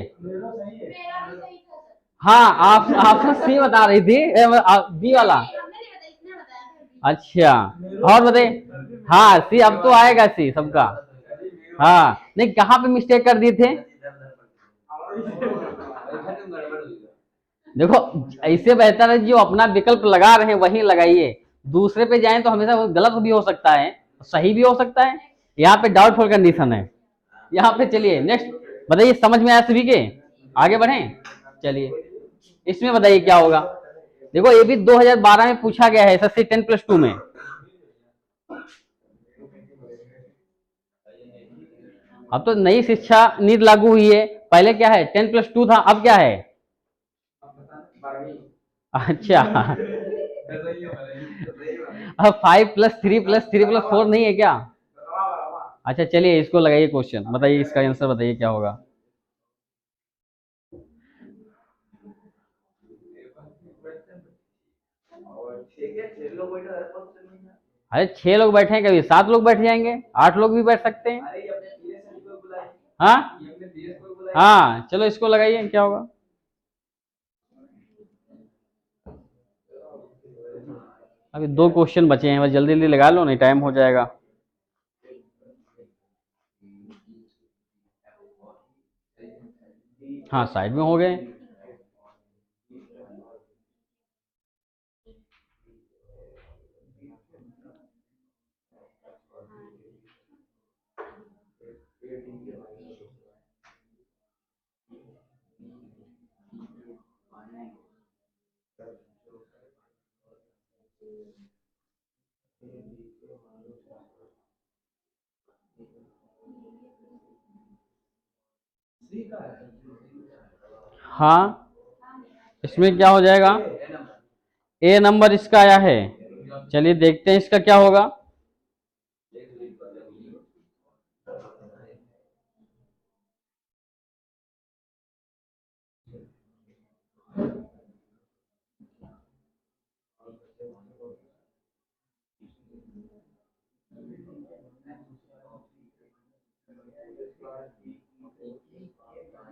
हाँ आप सी बता रही थी, बी वाला। अच्छा और बताइए, हाँ सी अब तो आएगा सी सबका। हाँ नहीं कहाँ पे मिस्टेक कर दिए थे, देखो ऐसे बेहतर है जो अपना विकल्प लगा रहे हैं वही लगाइए, दूसरे पे जाएं तो हमेशा वो गलत भी हो सकता है सही भी हो सकता है, यहाँ पे डाउटफुल कंडीशन है। यहाँ पे चलिए नेक्स्ट बताइए, समझ में आया सभी के, आगे बढ़ें। चलिए इसमें बताइए क्या होगा, देखो ये भी 2012 में पूछा गया है एसएससी 10+2 में। अब तो नई शिक्षा नीति लागू हुई है, पहले क्या है 10+2 था, अब क्या है, अच्छा अब 5+3+3+4 नहीं है क्या, अच्छा चलिए इसको लगाइए क्वेश्चन, बताइए इसका आंसर बताइए क्या होगा। अरे 6 लोग बैठे हैं, कभी 7 लोग बैठ जाएंगे, 8 लोग भी बैठ सकते हैं। हाँ हाँ चलो इसको लगाइए क्या होगा। अभी 2 क्वेश्चन बचे हैं, बस जल्दी जल्दी लगा लो नहीं टाइम हो जाएगा। हाँ साइड में हो गए। हाँ इसमें क्या हो जाएगा, ए नंबर इसका आया है, चलिए देखते हैं इसका क्या होगा।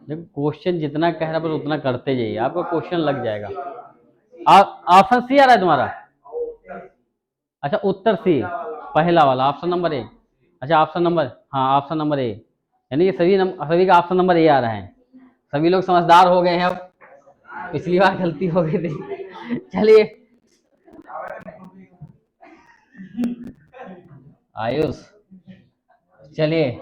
देखो क्वेश्चन जितना कह रहा है बस उतना करते जाइए, आपको क्वेश्चन लग जाएगा। ऑप्शन सी आ रहा है तुम्हारा, अच्छा उत्तर सी, पहला वाला ऑप्शन नंबर ए, अच्छा ऑप्शन नंबर, हाँ ऑप्शन नंबर ए, यानी कि सभी का ऑप्शन नंबर ए आ रहा है, सभी लोग समझदार हो गए हैं अब, पिछली बार गलती हो गई थी चलिए आयुष, चलिए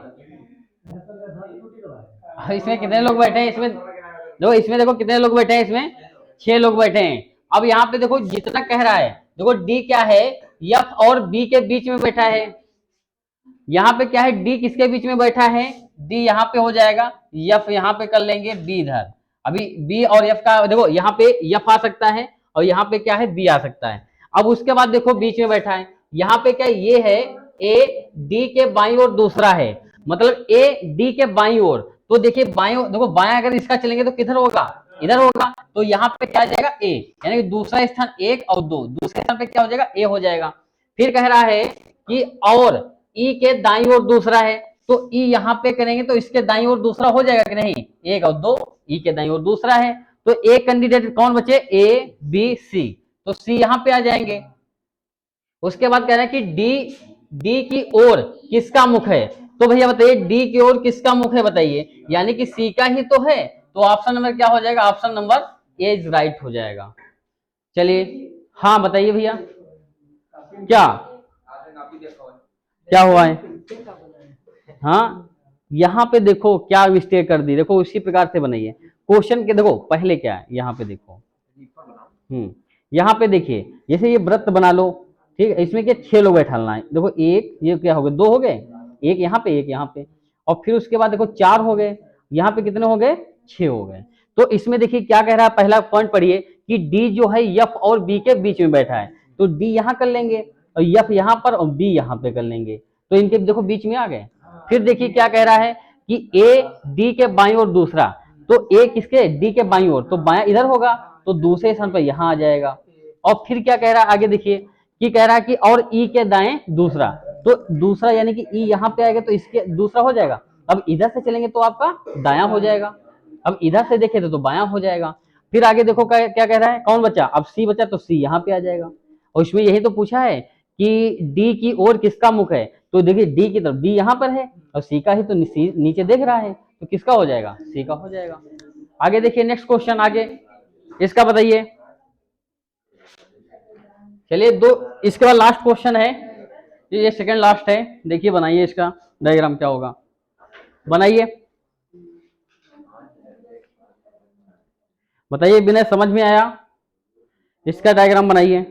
अब इसमें कितने लोग बैठे हैं, इसमें देखो कितने लोग बैठे हैं, इसमें 6 लोग बैठे हैं। अब यहाँ पे देखो जितना कह रहा है, देखो डी क्या है, एफ और बी के बीच में बैठा है, यहाँ पे क्या है डी किसके बीच में बैठा है, डी यहाँ पे हो जाएगा, एफ यहाँ पे कर लेंगे, बी इधर, अभी बी और एफ का देखो यहाँ पे एफ आ सकता है और यहाँ पे क्या है बी आ सकता है। अब उसके बाद देखो बीच में बैठा है, यहाँ पे क्या ये है ए डी के बाईं ओर दूसरा है, मतलब ए डी के बाईं ओर, तो देखिए बाईं देखो बाएं अगर इसका चलेंगे तो किधर होगा, इधर होगा, तो यहाँ पे क्या आ जाएगा ए, यानी कि दूसरा स्थान 1 और 2, दूसरे स्थान पे क्या हो जाएगा ए हो जाएगा। फिर कह रहा है कि और ई के दाईं ओर दूसरा है, तो ई यहाँ पे करेंगे तो इसके दाईं ओर दूसरा हो जाएगा कि नहीं, 1 और 2, ई के दाईं ओर दूसरा है, तो एक कैंडिडेट कौन बचे, ए बी सी, तो सी यहाँ पे आ जाएंगे। उसके बाद कह रहे हैं कि डी डी की ओर किसका मुख है, तो भैया बताइए डी की ओर किसका मुख है बताइए, यानी कि सी का ही तो है, तो ऑप्शन नंबर क्या हो जाएगा, option number A is right हो जाएगा। चलिए हाँ बताइए भैया, क्या क्या हुआ है, हाँ यहाँ पे देखो क्या मिस्टेक कर दी, देखो उसी प्रकार से बनाइए क्वेश्चन के, देखो पहले क्या है यहाँ पे देखो, यहाँ पे देखिए जैसे ये व्रत बना लो, ठीक है, इसमें क्या 6 लोग बैठाना है, देखो एक ये क्या हो गए, 2 हो गए, एक यहाँ पे एक यहाँ पे, और फिर उसके बाद देखो 4 हो गए, यहाँ पे कितने हो गए 6 हो गए। तो इसमें देखिए क्या कह रहा है, पहला पॉइंट पढ़िए कि डी जो है एफ और बी के बीच में बैठा है, तो डी यहां कर लेंगे और एफ यहां पर और बी यहां पे कर लेंगे, तो इनके देखो बीच में आ गए। फिर देखिए क्या कह रहा है कि ए डी के बाईं ओर दूसरा, तो ए किसके डी के बाईं ओर, तो बायां इधर होगा, तो दूसरे स्थान पर यहां आ जाएगा। और फिर क्या कह रहा है आगे देखिए कि कह रहा है कि और ई के दाएं दूसरा, तो दूसरा यानी कि ई यहां पे आएगा तो इसके दूसरा हो जाएगा। अब इधर से चलेंगे तो आपका दायां हो जाएगा, अब इधर से देखे तो बायां हो जाएगा। फिर आगे देखो क्या कह रहा है, कौन बचा, अब सी बचा, तो सी यहाँ पे आ जाएगा। और इसमें यही तो पूछा है कि डी की ओर किसका मुख है, तो देखिए डी की तरफ, डी यहाँ पर है और सी का ही तो नीचे देख रहा है, तो किसका हो जाएगा, सी का हो जाएगा। आगे देखिए नेक्स्ट क्वेश्चन, आगे इसका बताइए। चलिए दो, इसके बाद लास्ट क्वेश्चन है, ये सेकंड लास्ट है। देखिए बनाइए इसका डायग्राम क्या होगा, बनाइए, बताइए बिना समझ में आया, इसका डायग्राम बनाइए।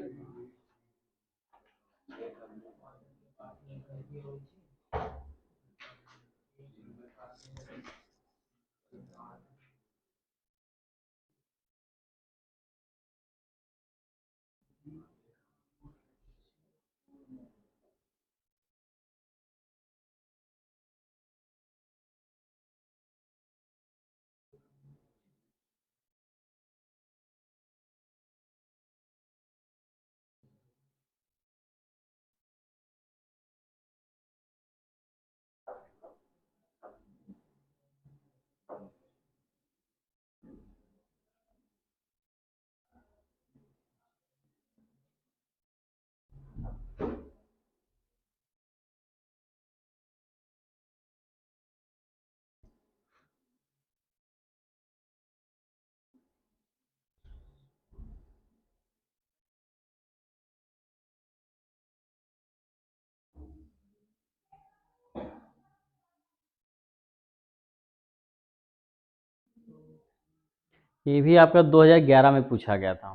ये भी आपका 2011 में पूछा गया था।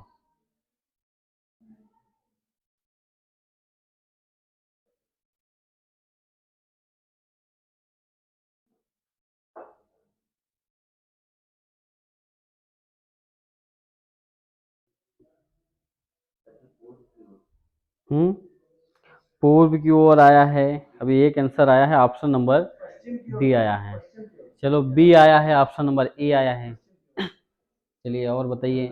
पूर्व की ओर आया है, अभी एक आंसर आया है, ऑप्शन नंबर डी आया है। चलो बी आया है, ऑप्शन नंबर ए आया है। चलिए और बताइए।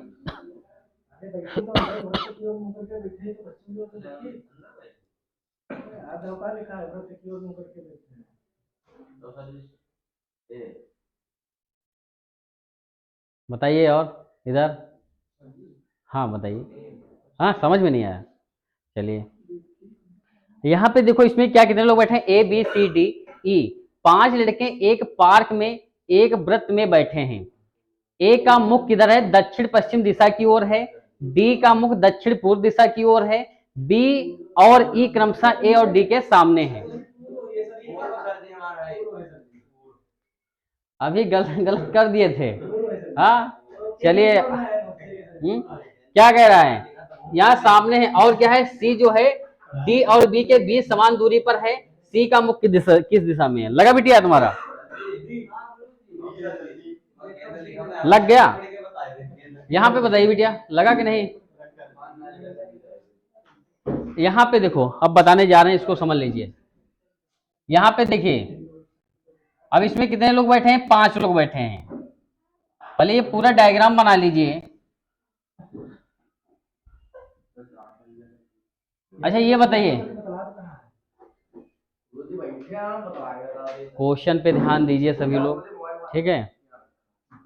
बताइए और इधर, हाँ बताइए, हाँ समझ में नहीं आया। चलिए यहाँ पे देखो, इसमें क्या कितने लोग बैठे हैं, ए बी सी डी ई, 5 लड़के एक पार्क में एक वृत्त में बैठे हैं। ए का मुख किधर है, दक्षिण पश्चिम दिशा की ओर है, डी का मुख दक्षिण पूर्व दिशा की ओर है, बी और ई क्रमशः ए और डी के सामने है। अभी गलत गलत कर दिए थे। हाँ चलिए, क्या कह रहा है, यहाँ सामने है, और क्या है, सी जो है डी और बी के बीच समान दूरी पर है। सी का मुख किस दिशा में है, लगा बिटिया तुम्हारा, लग गया। यहाँ पे बताइए बिटिया, लगा कि नहीं। यहाँ पे देखो, अब बताने जा रहे हैं, इसको समझ लीजिए। यहाँ पे देखिए, अब इसमें कितने लोग बैठे हैं, 5 लोग बैठे हैं। पहले ये पूरा डायग्राम बना लीजिए। अच्छा ये बताइए, क्वेश्चन पे ध्यान दीजिए सभी लोग, ठीक है।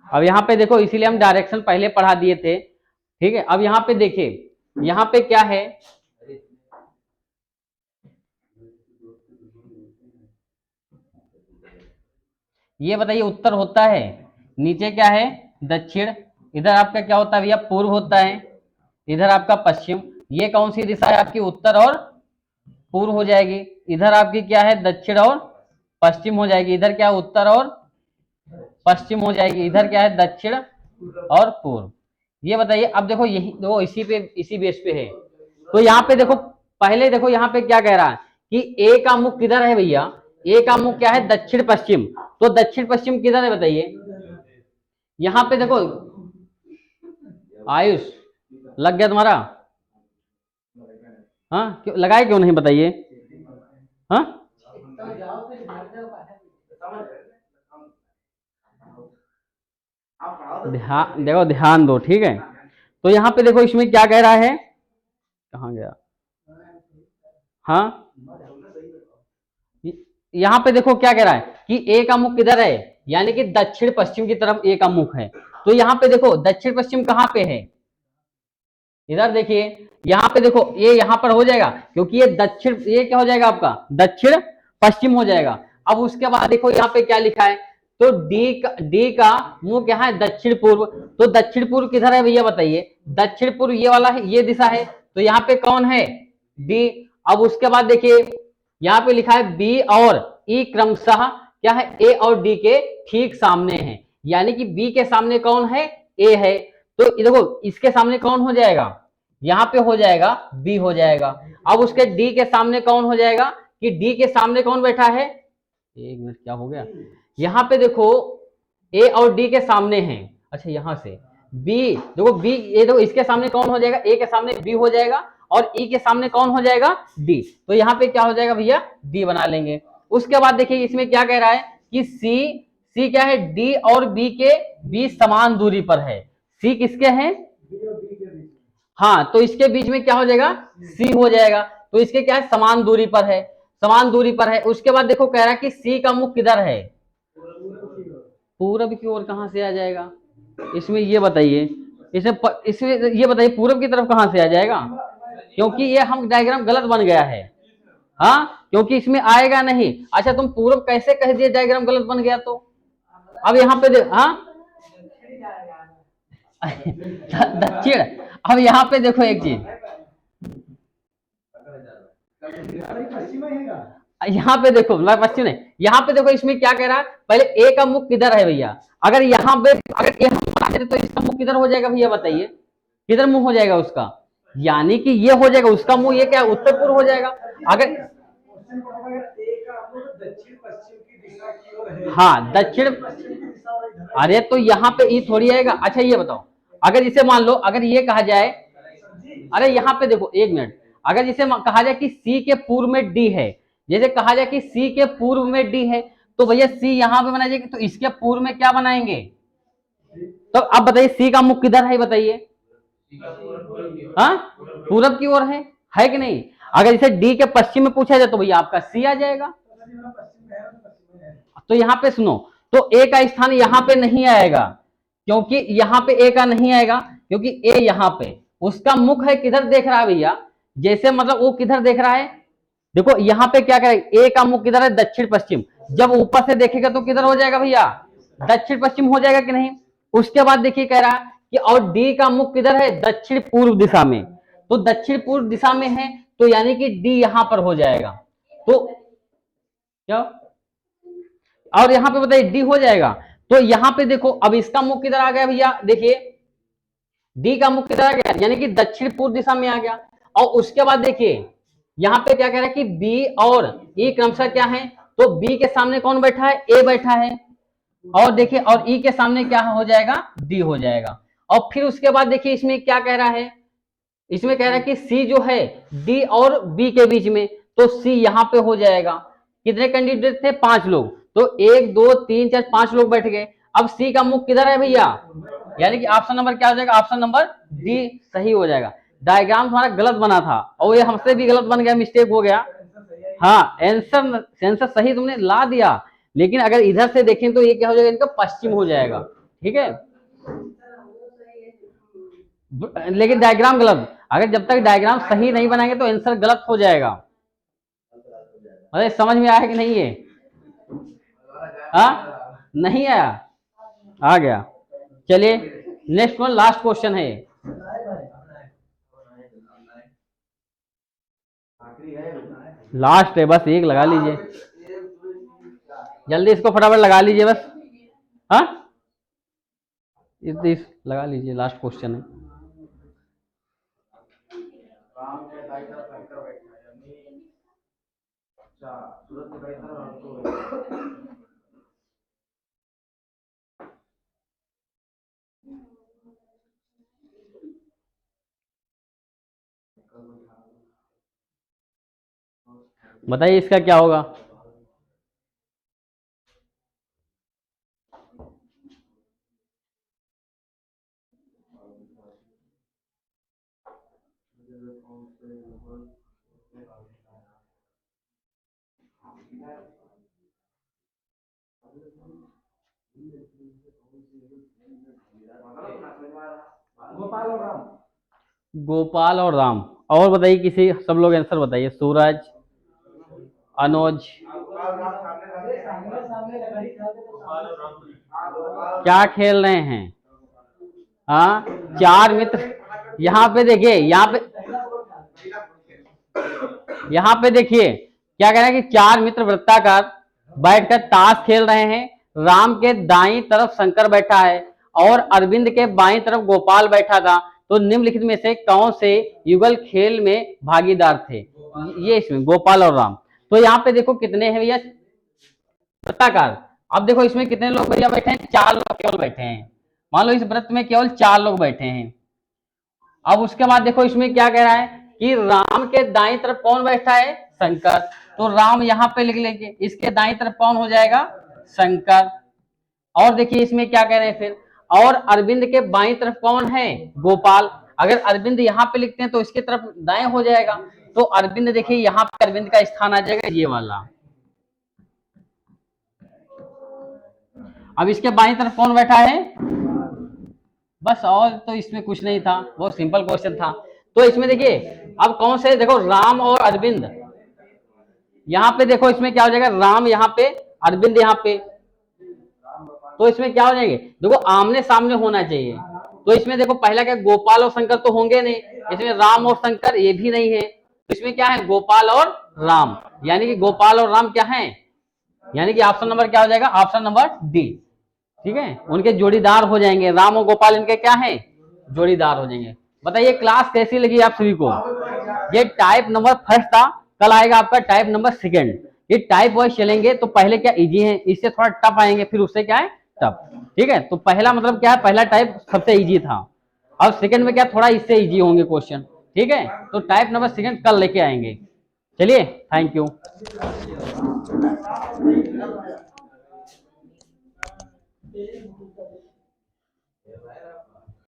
अब यहाँ पे देखो, इसीलिए हम डायरेक्शन पहले पढ़ा दिए थे, ठीक है। अब यहाँ पे देखिए, यहाँ पे क्या है, ये बताइए, उत्तर होता है, नीचे क्या है, दक्षिण, इधर आपका क्या होता है भैया, पूर्व होता है, इधर आपका पश्चिम। ये कौन सी दिशा है आपकी, उत्तर और पूर्व हो जाएगी। इधर आपकी क्या है, दक्षिण और पश्चिम हो जाएगी। इधर क्या, उत्तर और पश्चिम हो जाएगी। इधर क्या है, दक्षिण और पूर्व। ये बताइए, अब देखो यही दो, इसी बेस पे है। तो यहाँ पे देखो, पहले देखो यहाँ पे क्या कह रहा है कि ए का मुख किधर है भैया, ए का मुख क्या है, दक्षिण पश्चिम। तो दक्षिण पश्चिम किधर है बताइए, यहाँ पे देखो आयुष, लग गया तुम्हारा? हाँ, क्यों लगाए, क्यों नहीं बताइए? हाँ, ध्यान देखो, ध्यान दो, ठीक है। तो यहाँ पे देखो इसमें क्या कह रहा है, कहाँ गया? हाँ, यहाँ पे देखो क्या कह रहा है कि ए का मुख किधर है, यानी कि दक्षिण पश्चिम की तरफ ए का मुख है। तो यहाँ पे देखो दक्षिण पश्चिम कहाँ पे है, इधर देखिए, यहाँ पे देखो ये यहाँ पर हो जाएगा, क्योंकि ये दक्षिण, ये क्या हो जाएगा आपका दक्षिण पश्चिम हो जाएगा। अब उसके बाद देखो यहाँ पे क्या लिखा है, तो डी का मुंह क्या है, दक्षिण पूर्व। तो दक्षिण पूर्व किधर है भैया बताइए? दक्षिण पूर्व ये वाला है, ये दिशा है, तो यहाँ पे कौन है, डी। अब उसके बाद देखिए यहाँ पे लिखा है बी और ई क्रमशः क्या है, ए और डी के ठीक सामने है, यानी कि बी के सामने कौन है, ए है। तो देखो इसके सामने कौन हो जाएगा, यहाँ पे हो जाएगा बी हो जाएगा। अब उसके डी के सामने कौन हो जाएगा, कि डी के सामने कौन बैठा है, एक मिनट क्या हो गया, यहाँ पे देखो ए और डी के सामने हैं, अच्छा यहाँ से बी, देखो बी, ये देखो इसके सामने कौन हो जाएगा, ए के सामने बी हो जाएगा, और ई के सामने कौन हो जाएगा, डी। तो यहाँ पे क्या हो जाएगा भैया, डी बना लेंगे। उसके बाद देखिए इसमें क्या कह रहा है कि सी क्या है, डी और बी के बीच समान दूरी पर है। सी किसके हैं, हाँ, तो इसके बीच में क्या हो जाएगा, सी हो जाएगा। तो इसके क्या है, समान दूरी पर है, समान दूरी पर है। उसके बाद देखो कह रहा है कि सी का मुख किधर है, पूरब की ओर कहां से आ जाएगा, इसमें ये बताइए, इसमें ये बताइए पूरब की तरफ कहां से आ जाएगा, क्योंकि ये हम डायग्राम गलत बन गया है। हाँ, क्योंकि इसमें आएगा नहीं। अच्छा तुम पूरब कैसे कह दिए, डायग्राम गलत बन गया तो? अब यहाँ पे हाँ दक्षिण। अब यहाँ पे देखो एक चीज, यहाँ पे देखो पश्चिम नहीं, यहाँ पे देखो इसमें क्या कह रहा है, पहले ए का मुख किधर है भैया, अगर यहाँ पे अगर ए हम बना दें तो इसका मुख किधर हो जाएगा भैया बताइए, किधर मुंह हो जाएगा उसका, यानी कि ये हो जाएगा उसका मुंह, ये क्या उत्तर पूर्व हो जाएगा। अगर हाँ दक्षिण, अरे तो यहाँ पे ई थोड़ी आएगा। अच्छा ये बताओ, अगर इसे मान लो, अगर ये कहा जाए, अरे यहाँ पे देखो एक मिनट, अगर जिसे कहा जाए कि सी के पूर्व में डी है, जैसे कहा जाए कि सी के पूर्व में डी है, तो भैया सी यहाँ पे बनाई जाएगी, तो इसके पूर्व में क्या बनाएंगे, तो अब बताइए सी का मुख किधर है बताइए, हाँ पूरब की ओर है कि नहीं? अगर इसे डी के पश्चिम में पूछा जाए तो भैया आपका सी आ जाएगा। तो यहाँ पे सुनो, तो ए का स्थान यहाँ पे नहीं आएगा, क्योंकि यहाँ पे ए का नहीं आएगा, क्योंकि ए यहाँ पे उसका मुख है, किधर देख रहा है भैया, जैसे मतलब वो किधर देख रहा है, देखो यहाँ पे क्या करेगा, ए का मुख किधर है, दक्षिण पश्चिम। जब ऊपर से देखेगा तो किधर हो जाएगा भैया, दक्षिण पश्चिम हो जाएगा कि नहीं। उसके बाद देखिए कह रहा कि और डी का मुख किधर है, दक्षिण पूर्व दिशा में। तो दक्षिण पूर्व दिशा में है, तो यानी कि डी यहां पर हो जाएगा। तो क्या, और यहाँ पे बताइए डी हो जाएगा। तो यहाँ पे देखो अब इसका मुख किधर आ गया भैया, देखिए डी का मुख किधर आ गया, यानी कि दक्षिण पूर्व दिशा में आ गया। और उसके बाद देखिए यहाँ पे क्या कह रहा है कि बी और ई क्रमशः क्या है, तो बी के सामने कौन बैठा है, ए बैठा है, और देखिए और ई के सामने क्या हो जाएगा, डी हो जाएगा। और फिर उसके बाद देखिए इसमें क्या कह रहा है, इसमें कह रहा है कि सी जो है डी और बी के बीच में, तो सी यहाँ पे हो जाएगा। कितने कैंडिडेट थे, 5 लोग, तो 1 2 3 4 5 लोग बैठ गए। अब सी का मुख किधर है भैया, यानी कि ऑप्शन नंबर क्या हो जाएगा, ऑप्शन नंबर डी सही हो जाएगा। डायग्राम तुम्हारा गलत बना था, और ये हमसे भी गलत बन गया, मिस्टेक हो गया। हाँ आंसर सेंसर सही तुमने ला दिया, लेकिन अगर इधर से देखें तो ये क्या हो जाएगा, इनका पश्चिम हो जाएगा, ठीक है। लेकिन डायग्राम गलत, अगर जब तक डायग्राम सही नहीं बनाएंगे तो आंसर गलत हो जाएगा। अरे समझ में आया कि नहीं है, हाँ नहीं आया, आ गया। चलिए नेक्स्ट वन, लास्ट क्वेश्चन है, लास्ट है, बस एक लगा लीजिए, जल्दी इसको फटाफट लगा लीजिए बस। हाँ इस लगा लीजिए, लास्ट क्वेश्चन है। बताइए इसका क्या होगा। गोपाल और राम। और बताइए किसी, सब लोग आंसर बताइए। सूरज, अनुज, क्या खेल रहे हैं? हाँ, चार मित्र। यहाँ पे देखिए, यहाँ पे देखिए क्या कह रहा है कि चार मित्र वृत्ताकार बैठकर ताश खेल रहे हैं। राम के दाईं तरफ शंकर बैठा है और अरविंद के बाईं तरफ गोपाल बैठा था। तो निम्नलिखित में से कौन से युगल खेल में भागीदार थे? ये इसमें गोपाल और राम। तो यहाँ पे देखो कितने हैं भैया, वृत्ताकार। अब देखो इसमें कितने लोग भैया बैठे हैं? चार लोग केवल बैठे हैं। मान लो इस व्रत में केवल चार लोग बैठे हैं। अब उसके बाद देखो इसमें क्या कह रहा है कि राम के दाईं तरफ कौन बैठा है? शंकर। तो राम यहाँ पे लिख लेंगे, इसके दाईं तरफ कौन हो जाएगा? शंकर। और देखिए इसमें क्या कह रहे हैं फिर, और अरविंद के बाईं तरफ कौन है? गोपाल। अगर अरविंद यहाँ पे लिखते हैं तो इसके तरफ दाएं हो जाएगा। तो अरविंद देखिए यहाँ पे अरविंद का स्थान आ जाएगा ये वाला। अब इसके बाईं तरफ कौन बैठा है? बस, और तो इसमें कुछ नहीं था, बहुत सिंपल क्वेश्चन था। तो इसमें देखिए अब कौन से, देखो राम और अरविंद, यहाँ पे देखो इसमें क्या हो जाएगा, राम यहाँ पे, अरविंद यहाँ पे। तो इसमें क्या हो जाएंगे, देखो आमने सामने होना चाहिए। तो इसमें देखो पहला क्या, गोपाल और शंकर तो होंगे नहीं, इसमें राम और शंकर ये भी नहीं है। तो इसमें क्या है, गोपाल और राम, यानी कि गोपाल और राम क्या है, यानी कि ऑप्शन नंबर क्या हो जाएगा, ऑप्शन नंबर डी। ठीक है, उनके जोड़ीदार हो जाएंगे, राम और गोपाल इनके क्या है, जोड़ीदार हो जाएंगे। बताइए क्लास कैसी लगी आप सभी को? ये टाइप नंबर फर्स्ट था, कल आएगा आपका टाइप नंबर सेकंड। ये टाइप वाइज चलेंगे, तो पहले क्या इजी है, इससे थोड़ा टफ आएंगे, फिर उससे क्या है टफ। ठीक है, तो पहला मतलब क्या है, पहला टाइप सबसे इजी था, और सेकंड में क्या थोड़ा इससे इजी होंगे क्वेश्चन। ठीक है, तो टाइप नंबर सेकंड कल लेके आएंगे। चलिए, थैंक यू।